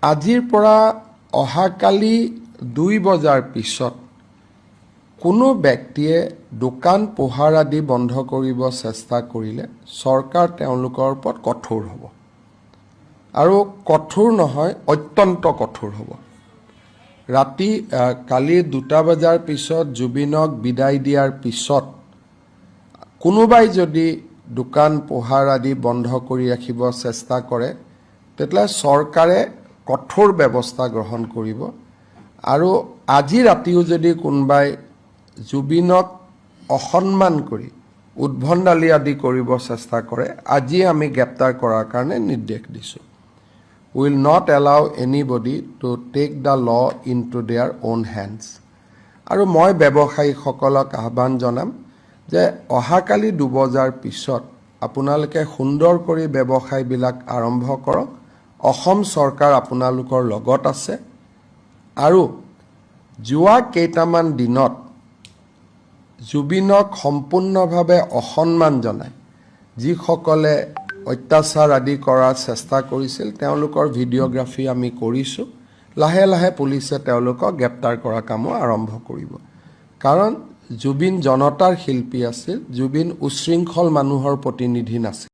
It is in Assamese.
আজিৰ পৰা অহাকালি 2 বজাৰ পিছত কোনো ব্যক্তিয়ে দোকান পোহাৰ আদি বন্ধ কৰিব চেষ্টা কৰিলে চৰকাৰ তেওঁলোকৰ ওপৰত কঠোৰ হ'ব আৰু কঠোৰ নহয় অত্যন্ত কঠোৰ হ'ব। ৰাতি কালি 2 বজাৰ পিছত জুবিনক বিদায় দিয়াৰ পিছত কোনোবাই যদি দোকান পোহাৰ আদি বন্ধ কৰি ৰাখিব চেষ্টা কৰে তেতিয়াহ'লে চৰকাৰে কঠোৰ ব্যৱস্থা গ্ৰহণ কৰিব আৰু আজি ৰাতিও যদি কোনোবাই জুবিনক অসন্মান কৰি উদ্ভণ্ডালি আদি কৰিব চেষ্টা কৰে আজি আমি গ্ৰেপ্তাৰ কৰাৰ কাৰণে নিৰ্দেশ দিছোঁ। We will not allow anybody to take the law into their own hands. আৰু মই ব্যৱসায়ীসকলক আহ্বান জনাম যে অহাকালি 2 বজাৰ পিছত আপোনালোকে সুন্দৰ কৰি ব্যৱসায়বিলাক আৰম্ভ কৰক। অসম চৰকাৰ আপোনালোকৰ লগত আছে আৰু যোৱা কেইটামান দিনত জুবিনক সম্পূৰ্ণভাৱে অসন্মান জনায় যিসকলে অত্যাচাৰ আদি কৰাৰ চেষ্টা কৰিছিল তেওঁলোকৰ ভিডিঅ'গ্ৰাফি আমি কৰিছোঁ। লাহে লাহে পুলিচে তেওঁলোকক গ্ৰেপ্তাৰ কৰা কামো আৰম্ভ কৰিব। কাৰণ জুবিন জনতাৰ শিল্পী আছিল, জুবিন উশৃংখল মানুহৰ প্ৰতিনিধি নাছিল।